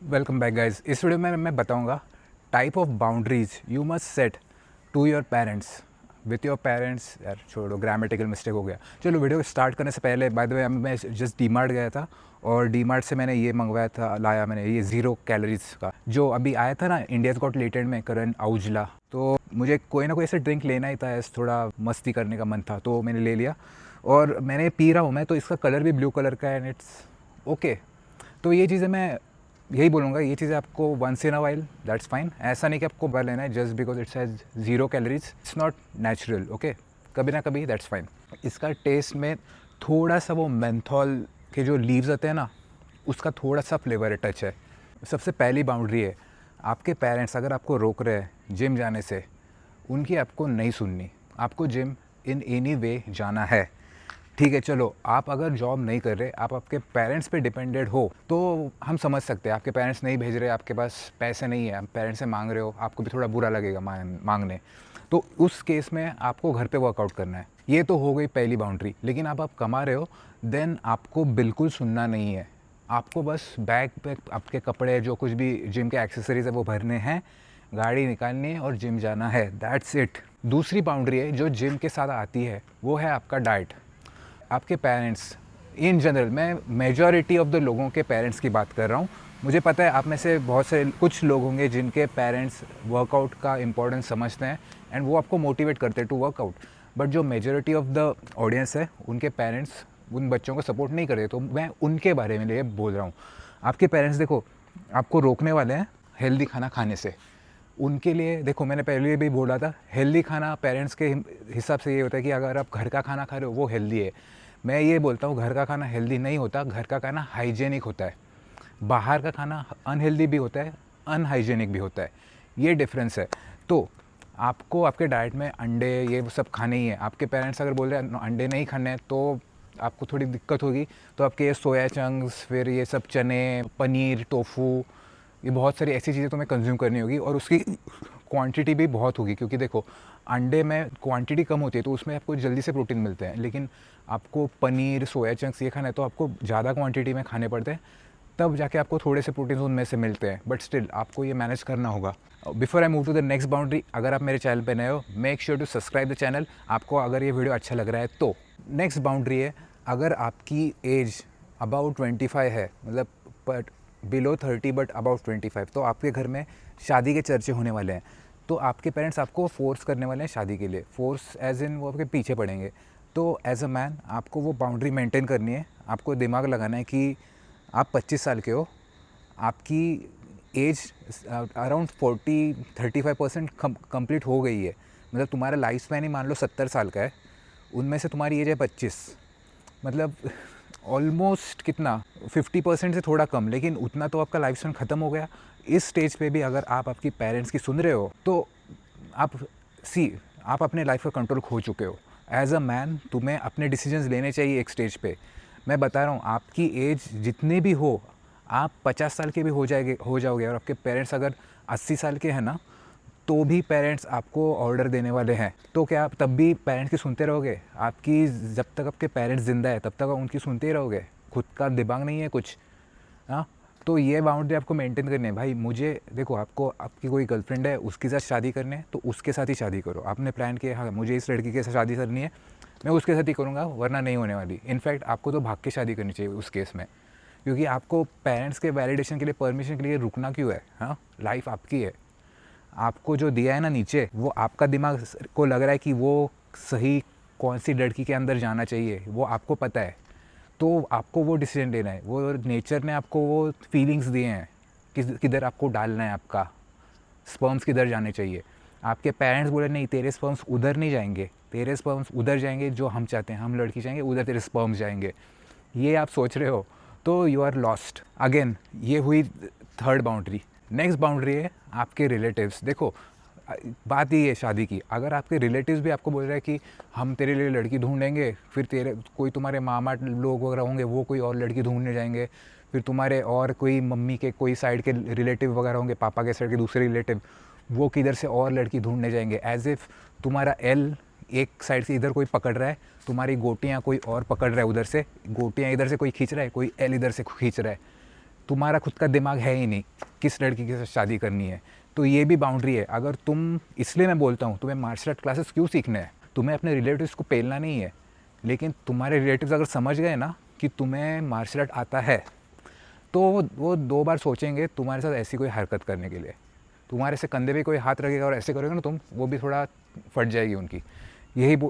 Welcome back guys. इस video में मैं बताऊंगा type of boundaries you must set to your parents with your parents. यार छोड़ो, ग्रामेटिकल मिस्टेक हो गया। चलो वीडियो स्टार्ट करने से पहले बाय द वे मैं जस्ट डी मार्ट गया था और डी मार्ट से मैंने ये मंगवाया था, लाया मैंने ये 0 कैलोरीज का जो अभी आया था ना इंडियाज़ गॉट टैलेंट में, करण औजला। तो मुझे कोई ना कोई ऐसे ड्रिंक लेना ही था, ऐसे थोड़ा मस्ती करने का मन था तो मैंने ले लिया और मैंने पी रहा हूँ मैं। तो इसका कलर भी ब्लू कलर का है एंड इट्स ओके। तो ये चीज़ें मैं यही बोलूँगा, ये चीज़ें आपको once in a while that's fine. ऐसा नहीं कि आपको बार लेना है just because it's has 0 calories, it's not natural. Okay, कभी ना कभी दैट्स फाइन। इसका टेस्ट में थोड़ा सा वो मेंथॉल के जो लीव्स आते हैं ना, उसका थोड़ा सा फ्लेवर टच है। सबसे पहली बाउंड्री है, आपके पेरेंट्स अगर आपको रोक रहे हैं जिम जाने से, उनकी आपको नहीं सुननी। आपको जिम इन एनी वे जाना है, ठीक है। चलो आप अगर जॉब नहीं कर रहे, आप आपके पेरेंट्स पे डिपेंडेड हो तो हम समझ सकते हैं। आपके पेरेंट्स नहीं भेज रहे, आपके पास पैसे नहीं है, आप पेरेंट्स से मांग रहे हो, आपको भी थोड़ा बुरा लगेगा मांगने। तो उस केस में आपको घर पे वर्कआउट करना है। ये तो हो गई पहली बाउंड्री। लेकिन आप कमा रहे हो, देन आपको बिल्कुल सुनना नहीं है। आपको बस बैग पे आपके कपड़े, जो कुछ भी जिम के एक्सेसरीज है वो भरने हैं, गाड़ी निकालनी है और जिम जाना है, दैट्स इट। दूसरी बाउंड्री है जो जिम के साथ आती है, वो है आपका डाइट। आपके पेरेंट्स इन जनरल, मैं मेजॉरिटी ऑफ द लोगों के पेरेंट्स की बात कर रहा हूँ। मुझे पता है आप में से बहुत से कुछ लोग होंगे जिनके पेरेंट्स वर्कआउट का इंपॉर्टेंस समझते हैं एंड वो आपको मोटिवेट करते हैं टू वर्कआउट। बट जो मेजॉरिटी ऑफ द ऑडियंस है, उनके पेरेंट्स उन बच्चों को सपोर्ट नहीं करते। तो मैं उनके बारे में ये बोल रहा हूँ। आपके पेरेंट्स देखो आपको रोकने वाले हैं हेल्दी खाना खाने से। उनके लिए देखो, मैंने पहले भी बोला था, हेल्दी खाना पेरेंट्स के हिसाब से ये होता है कि अगर आप घर का खाना खा रहे हो वो हेल्दी है। मैं ये बोलता हूँ घर का खाना हेल्दी नहीं होता, घर का खाना हाइजेनिक होता है। बाहर का खाना अनहेल्दी भी होता है, अनहाइजेनिक भी होता है, ये डिफरेंस है। तो आपको आपके डाइट में अंडे ये सब खाने ही है। आपके पेरेंट्स अगर बोल रहे हैं अंडे नहीं खाने हैं तो आपको थोड़ी दिक्कत होगी। तो आपके ये सोया चंक्स, फिर ये सब चने, पनीर, टोफू, ये बहुत सारी ऐसी चीज़ें तुम्हें कंज्यूम करनी होगी और उसकी क्वांटिटी भी बहुत होगी। क्योंकि देखो अंडे में क्वांटिटी कम होती है तो उसमें आपको जल्दी से प्रोटीन मिलते हैं। लेकिन आपको पनीर, सोया चंक्स ये खाना है तो आपको ज़्यादा क्वांटिटी में खाने पड़ते हैं, तब जाके आपको थोड़े से प्रोटीन उनमें से मिलते हैं। बट स्टिल आपको ये मैनेज करना होगा। Before I move to the next boundary, अगर आप मेरे चैनल पर नए हो, make sure to subscribe the channel, आपको अगर ये वीडियो अच्छा लग रहा है तो। नेक्स्ट बाउंड्री है, अगर आपकी एज अबाउट 25 है, मतलब बट बिलो 30 बट अबाउट 25, तो आपके घर में शादी के चर्चे होने वाले हैं। तो आपके पेरेंट्स आपको फोर्स करने वाले हैं शादी के लिए। फोर्स एज इन वो आपके पीछे पड़ेंगे। तो एज अ मैन आपको वो बाउंड्री मेंटेन करनी है। आपको दिमाग लगाना है कि आप 25 साल के हो, आपकी एज अराउंड 40-35% कंप्लीट हो गई है। मतलब तुम्हारा लाइफ स्पैन ही मान लो 70 साल का है, उनमें से तुम्हारी एज है 25। मतलब ऑलमोस्ट कितना 50% से थोड़ा कम, लेकिन उतना तो आपका लाइफ स्पैन ख़त्म हो गया। इस स्टेज पे भी अगर आप आपकी पेरेंट्स की सुन रहे हो तो आप अपने लाइफ का कंट्रोल खो चुके हो। एज अ मैन तुम्हें अपने डिसीजंस लेने चाहिए एक स्टेज पे। मैं बता रहा हूँ, आपकी एज जितने भी हो, आप 50 साल के भी हो जाओगे और आपके पेरेंट्स अगर 80 साल के हैं ना, तो भी पेरेंट्स आपको ऑर्डर देने वाले हैं। तो क्या आप तब भी पेरेंट्स की सुनते रहोगे? आपकी जब तक आपके पेरेंट्स ज़िंदा है तब तक आप उनकी सुनते ही रहोगे? खुद का दिमाग नहीं है कुछ? हाँ, तो ये बाउंड्री आपको मेंटेन करनी है भाई। मुझे देखो, आपको आपकी कोई गर्लफ्रेंड है, उसके साथ शादी करनी है तो उसके साथ ही शादी करो। आपने प्लान किया हाँ मुझे इस लड़की के साथ शादी करनी है, मैं उसके साथ ही करूँगा, वरना नहीं होने वाली। इनफैक्ट आपको तो भाग के शादी करनी चाहिए उस केस में, क्योंकि आपको पेरेंट्स के वैलिडेशन के लिए, परमिशन के लिए रुकना क्यों है? हाँ, लाइफ आपकी है। आपको जो दिया है ना नीचे, वो आपका दिमाग को लग रहा है कि वो सही कौन सी लड़की के अंदर जाना चाहिए, वो आपको पता है। तो आपको वो डिसीजन लेना है। वो नेचर ने आपको वो फीलिंग्स दिए हैं किधर आपको डालना है, आपका स्पर्म्स किधर जाने चाहिए। आपके पेरेंट्स बोले नहीं, तेरे स्पर्म्स उधर नहीं जाएंगे, तेरे स्पर्म्स उधर जाएंगे जो हम चाहते हैं, हम लड़की चाहेंगे उधर तेरे स्पर्म्स जाएंगे। ये आप सोच रहे हो तो यू आर लॉस्ट अगेन। ये हुई थर्ड बाउंड्री। नेक्स्ट बाउंड्री है आपके रिलेटिव्स। देखो बात ही है शादी की, अगर आपके रिलेटिव्स भी आपको बोल रहे हैं कि हम तेरे लिए लड़की ढूंढेंगे, फिर तेरे कोई तुम्हारे मामा लोग वगैरह होंगे वो कोई और लड़की ढूंढने जाएंगे, फिर तुम्हारे और कोई मम्मी के कोई साइड के रिलेटिव वगैरह होंगे, पापा के साइड के दूसरे रिलेटिव, वो किधर से और लड़की ढूंढने जाएंगे। एज इफ़ तुम्हारा एल एक साइड से इधर कोई पकड़ रहा है, तुम्हारी गोटियाँ कोई और पकड़ रहा है उधर से, गोटियाँ इधर से कोई खींच रहा है, कोई एल इधर से खींच रहा है। तुम्हारा खुद का दिमाग है ही नहीं किस लड़की के साथ शादी करनी है, तो ये भी बाउंड्री है। अगर तुम, इसलिए मैं बोलता हूँ तुम्हें मार्शल आर्ट क्लासेस क्यों सीखने हैं, तुम्हें अपने रिलेटिव्स को पेलना नहीं है, लेकिन तुम्हारे रिलेटिव्स अगर समझ गए ना कि तुम्हें मार्शल आर्ट आता है, तो वो 2 बार सोचेंगे तुम्हारे साथ ऐसी कोई हरकत करने के लिए। तुम्हारे से कंधे पे कोई हाथ रखेगा और ऐसे करोगे ना तुम, वो भी थोड़ा फट जाएगी उनकी।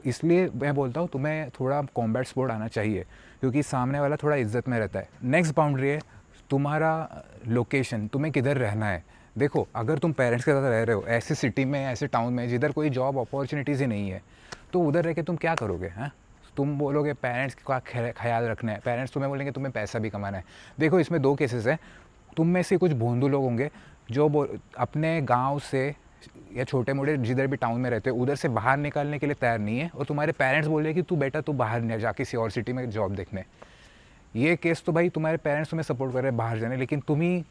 इसलिए मैं बोलता हूँ तुम्हें थोड़ा कॉम्बैट स्पोर्ट आना चाहिए, क्योंकि सामने वाला थोड़ा इज्जत में रहता है। नेक्स्ट बाउंड्री है तुम्हारा लोकेशन, तुम्हें किधर रहना है। देखो, अगर तुम पेरेंट्स के साथ रह रहे हो ऐसे सिटी में, ऐसे टाउन में जिधर कोई जॉब अपॉर्चुनिटीज़ ही नहीं है, तो उधर रह के तुम क्या करोगे? हैं, तुम बोलोगे पेरेंट्स का ख्याल रखना है, पेरेंट्स तुम्हें बोलेंगे तुम्हें पैसा भी कमाना है। देखो, इसमें 2 केसेस हैं। तुम में से कुछ भोंदू लोग होंगे जो अपने गांव से या छोटे मोटे जिधर भी टाउन में रहते हो उधर से बाहर निकालने के लिए तैयार नहीं है, और तुम्हारे पेरेंट्स बोल रहे कि तू बेटा तू बाहर न जा किसी और सिटी में जॉब देखने। ये केस तो भाई तुम्हारे पेरेंट्स तुम्हें सपोर्ट कर रहे हैं बाहर जाने, लेकिन तुम ही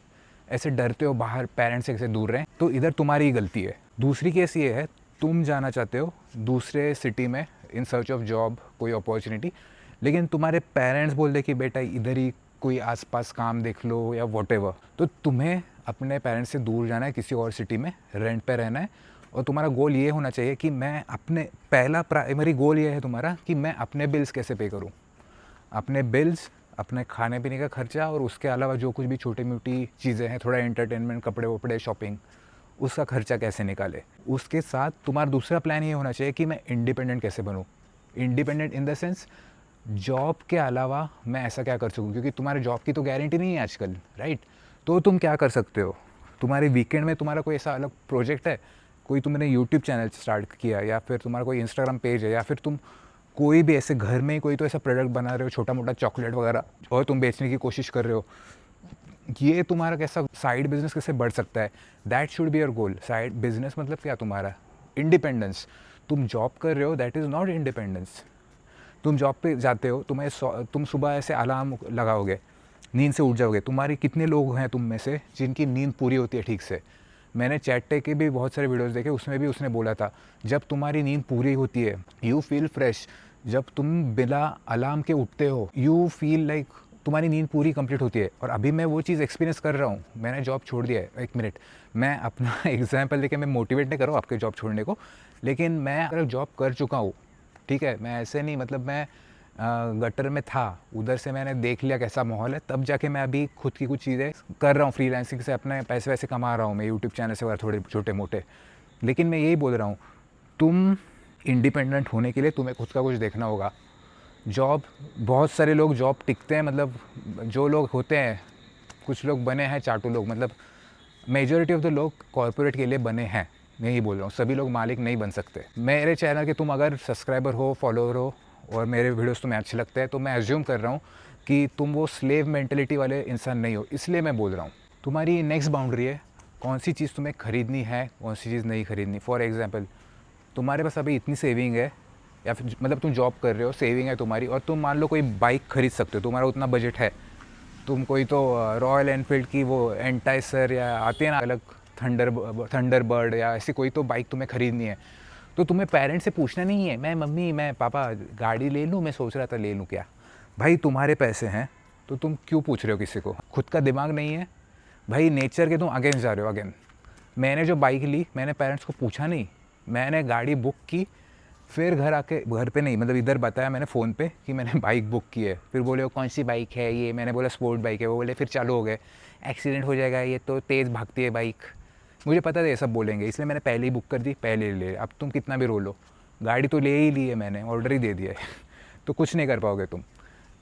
ऐसे डरते हो बाहर पेरेंट्स से कैसे दूर रहें, तो इधर तुम्हारी ही गलती है। दूसरी केस ये है, तुम जाना चाहते हो दूसरे सिटी में इन सर्च ऑफ जॉब, कोई अपॉर्चुनिटी, लेकिन तुम्हारे पेरेंट्स बोल दे कि बेटा इधर ही कोई आसपास काम देख लो या वॉटेवर, तो तुम्हें अपने पेरेंट्स से दूर जाना है, किसी और सिटी में रेंट पे रहना है, और तुम्हारा गोल ये होना चाहिए कि मैं अपने, पहला प्राइमरी गोल ये है तुम्हारा कि मैं अपने बिल्स कैसे पे करूँ, अपने बिल्स, अपने खाने पीने का खर्चा, और उसके अलावा जो कुछ भी छोटी मोटी चीज़ें हैं, थोड़ा एंटरटेनमेंट, कपड़े वपड़े, शॉपिंग, उसका खर्चा कैसे निकाले। उसके साथ तुम्हारा दूसरा प्लान ये होना चाहिए कि मैं इंडिपेंडेंट कैसे बनूँ। Independent in the sense, job के अलावा मैं ऐसा क्या कर सकूँ, क्योंकि तुम्हारे जॉब की तो गारंटी नहीं है आजकल, राइट। तो तुम क्या कर सकते हो, तुम्हारे वीकेंड में तुम्हारा कोई ऐसा अलग प्रोजेक्ट है, कोई तुमने यूट्यूब चैनल स्टार्ट किया, या फिर तुम्हारा कोई इंस्टाग्राम पेज है, या फिर तुम कोई भी ऐसे घर में कोई तो ऐसा प्रोडक्ट बना रहे हो, छोटा मोटा चॉकलेट वगैरह, और तुम बेचने की कोशिश कर रहे हो, ये तुम्हारा कैसा साइड बिजनेस कैसे बढ़ सकता है, that should be your goal. Side business मतलब क्या तुम्हारा? इंडिपेंडेंस। तुम जॉब कर रहे हो, दैट इज़ नॉट इंडिपेंडेंस। तुम जॉब पे जाते हो, तुम सुबह ऐसे अलार्म लगाओगे, नींद से उठ जाओगे। तुम्हारी कितने लोग हैं तुम में से जिनकी नींद पूरी होती है ठीक से? मैंने चैट के भी बहुत सारे वीडियोस देखे, उसमें भी उसने बोला था जब तुम्हारी नींद पूरी होती है यू फील फ्रेश। जब तुम बिना अलार्म के उठते हो यू फील लाइक तुम्हारी नींद पूरी कंप्लीट होती है। और अभी मैं वो चीज़ एक्सपीरियंस कर रहा हूँ, मैंने जॉब छोड़ दिया है। एक मिनट, मैं अपना एग्जाम्पल लेके मैं मोटिवेट नहीं कर रहा हूँ आपके जॉब छोड़ने को, लेकिन मैं अगर जॉब कर चुका हूँ, ठीक है, मैं ऐसे नहीं, मतलब मैं गटर में था, उधर से मैंने देख लिया कैसा माहौल है, तब जाके मैं अभी खुद की कुछ चीज़ें कर रहा हूँ, फ्रीलांसिंग से अपने पैसे वैसे कमा रहा हूँ मैं, यूट्यूब चैनल से वगैरह थोड़े छोटे मोटे। लेकिन मैं यही बोल रहा हूँ, तुम इंडिपेंडेंट होने के लिए तुम्हें खुद का कुछ देखना होगा। जॉब, बहुत सारे लोग जॉब टिकते हैं, मतलब जो लोग होते हैं, कुछ लोग बने हैं चाटू लोग, मतलब मेजॉरिटी ऑफ द लोग कॉर्पोरेट के लिए बने हैं। मैं यही बोल रहा हूँ, सभी लोग मालिक नहीं बन सकते। मेरे चैनल के तुम अगर सब्सक्राइबर हो, फॉलोअर हो, और मेरे वीडियोस तुम्हें अच्छे लगते हैं, तो मैं एज्यूम कर रहा हूँ कि तुम वो स्लेव मेंटलिटी वाले इंसान नहीं हो, इसलिए मैं बोल रहा हूँ। तुम्हारी नेक्स्ट बाउंड्री है कौन सी चीज़ तुम्हें ख़रीदनी है, कौन सी चीज़ नहीं ख़रीदनी। फॉर एग्जांपल, तुम्हारे पास अभी इतनी सेविंग है, या फिर मतलब तुम जॉब कर रहे हो, सेविंग है तुम्हारी, और तुम मान लो कोई बाइक खरीद सकते हो, तुम्हारा उतना बजट है, तुम कोई तो रॉयल एनफील्ड की वो एंटाइसर या आती है ना अलग, थंडरबर्ड या ऐसी कोई तो बाइक तुम्हें ख़रीदनी है, तो तुम्हें पेरेंट्स से पूछना नहीं है मैं मम्मी मैं पापा गाड़ी ले लूँ, मैं सोच रहा था ले लूँ क्या। भाई तुम्हारे पैसे हैं तो तुम क्यों पूछ रहे हो किसी को? खुद का दिमाग नहीं है भाई, नेचर के तुम अगेंस्ट जा रहे हो। अगेन, मैंने जो बाइक ली मैंने पेरेंट्स को पूछा नहीं, मैंने गाड़ी बुक की, फिर घर पे नहीं, मतलब इधर बताया मैंने फ़ोन पे कि मैंने बाइक बुक की है। फिर बोले वो कौन सी बाइक है ये, मैंने बोला स्पोर्ट बाइक है, वो बोले फिर चालू हो गए, एक्सीडेंट हो जाएगा, ये तो तेज़ भागती है बाइक। मुझे पता था ये सब बोलेंगे, इसलिए मैंने पहले ही बुक कर दी, पहले ले। अब तुम कितना भी रो लो, गाड़ी तो ले ही ली है मैंने, ऑर्डर ही दे दिया है तो कुछ नहीं कर पाओगे तुम,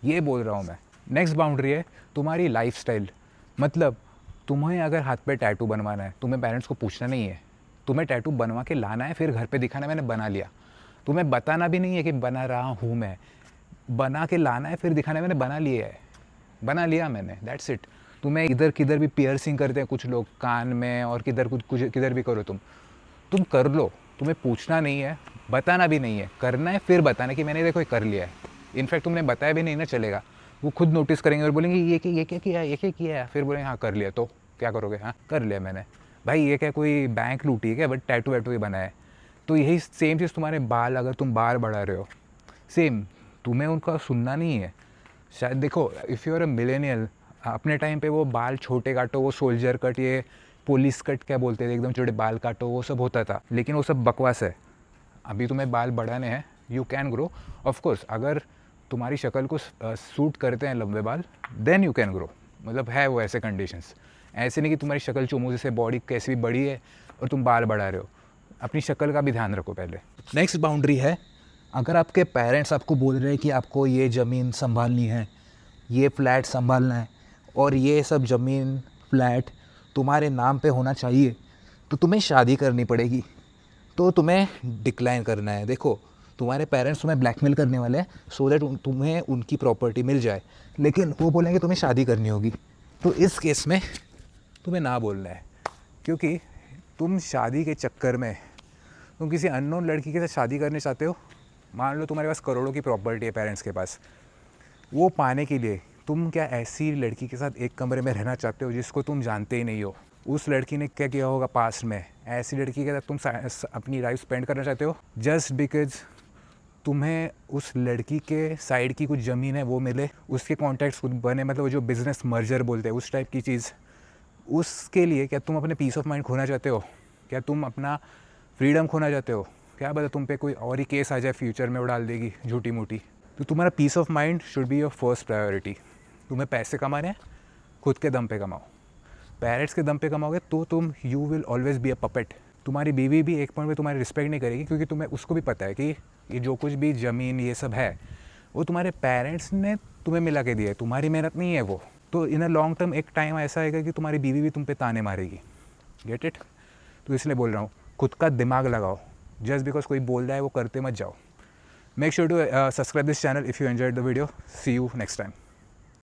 ये बोल रहा हूँ मैं। नेक्स्ट बाउंड्री है तुम्हारी लाइफस्टाइल। मतलब तुम्हें अगर हाथ पे टैटू बनवाना है, तुम्हें पेरेंट्स को पूछना नहीं है, तुम्हें टैटू बनवा के लाना है, फिर घर पे दिखाना है मैंने बना लिया। तुम्हें बताना भी नहीं है कि बना रहा हूँ मैं, बना के लाना है, फिर दिखाना है मैंने बना लिया है, बना लिया मैंने, दैट्स इट। तुम्हें इधर किधर भी पियर्सिंग करते हैं कुछ लोग कान में, और किधर कुछ किधर भी करो तुम कर लो, तुम्हें पूछना नहीं है, बताना भी नहीं है, करना है फिर बताना कि मैंने देखो ये कर लिया है। इनफैक्ट तुमने बताया भी नहीं ना चलेगा, वो खुद नोटिस करेंगे और बोलेंगे ये क्या किया, ये क्या किया है, फिर बोलेंगे हाँ कर लिया, तो क्या करोगे, हाँ कर लिया मैंने। भाई ये क्या कोई बैंक लूटी है क्या, बट टैटू वैटू ही बनाया है। तो यही सेम चीज़ तुम्हारे बाल, अगर तुम बाल बढ़ा रहे हो, सेम तुम्हें उनका सुनना नहीं है। शायद देखो, if you are a millennial, अपने टाइम पे वो बाल छोटे काटो, वो सोल्जर कट, ये पुलिस कट क्या बोलते थे, एकदम छोटे बाल काटो, वो सब होता था, लेकिन वो सब बकवास है। अभी तुम्हें बाल बढ़ाने हैं, you can grow. Of course अगर तुम्हारी शक्ल को सूट करते हैं लंबे बाल, देन यू कैन ग्रो। मतलब है वो ऐसे कंडीशंस, ऐसे नहीं कि तुम्हारी शक्ल चुमू जैसे बॉडी कैसी भी बड़ी है और तुम बाल बढ़ा रहे हो। अपनी शक्ल का भी ध्यान रखो पहले। नेक्स्ट बाउंड्री है, अगर आपके पेरेंट्स आपको बोल रहे हैं कि आपको ये ज़मीन संभालनी है, ये फ्लैट संभालना है और ये सब ज़मीन फ्लैट तुम्हारे नाम पे होना चाहिए, तो तुम्हें शादी करनी पड़ेगी। तो तुम्हें डिक्लाइन करना है। देखो, तुम्हारे पेरेंट्स तुम्हें ब्लैकमेल करने वाले हैं सो दैट तुम्हें उनकी प्रॉपर्टी मिल जाए, लेकिन वो बोलेंगे तुम्हें शादी करनी होगी। तो इस केस में तुम्हें ना बोलना है, क्योंकि तुम शादी के चक्कर में तुम किसी अननोन लड़की के साथ शादी करने चाहते हो। मान लो तुम्हारे पास करोड़ों की प्रॉपर्टी है पेरेंट्स के पास, वो पाने के लिए तुम क्या ऐसी लड़की के साथ एक कमरे में रहना चाहते हो जिसको तुम जानते ही नहीं हो? उस लड़की ने क्या किया होगा पास्ट में, ऐसी लड़की के साथ तुम अपनी लाइफ स्पेंड करना चाहते हो जस्ट बिकॉज तुम्हें उस लड़की के साइड की कुछ ज़मीन है वो मिले, उसके कॉन्टैक्ट्स कुछ बने, मतलब वो जो बिज़नेस मर्जर बोलते हैं उस टाइप की चीज़। उसके लिए क्या तुम अपने पीस ऑफ माइंड खोना चाहते हो? क्या तुम अपना फ्रीडम खोना चाहते हो? क्या पता तुम पे कोई और ही केस आ जाए फ्यूचर में, वो डाल देगी झूठी मूठी। तो तुम्हारा peace of mind should be your first priority. तुम्हें पैसे कमाने हैं, खुद के दम पे कमाओ। पेरेंट्स के दम पे कमाओगे तो तुम you will always be a puppet. तुम्हारी बीवी भी एक पॉइंट पे तुम्हारी रिस्पेक्ट नहीं करेगी, क्योंकि तुम्हें उसको भी पता है कि ये जो कुछ भी ज़मीन ये सब है वो तुम्हारे पेरेंट्स ने तुम्हें मिला के दिया है, तुम्हारी मेहनत नहीं है वो। तो इन अ लॉन्ग टर्म एक टाइम ऐसा आएगा कि तुम्हारी बीवी भी तुम पे ताने मारेगी। Get it? तो इसलिए बोल रहा हूँ, खुद का दिमाग लगाओ। जस्ट बिकॉज कोई बोल रहा है वो करते मत जाओ। Make sure to subscribe this channel if you enjoyed the video. See you next time.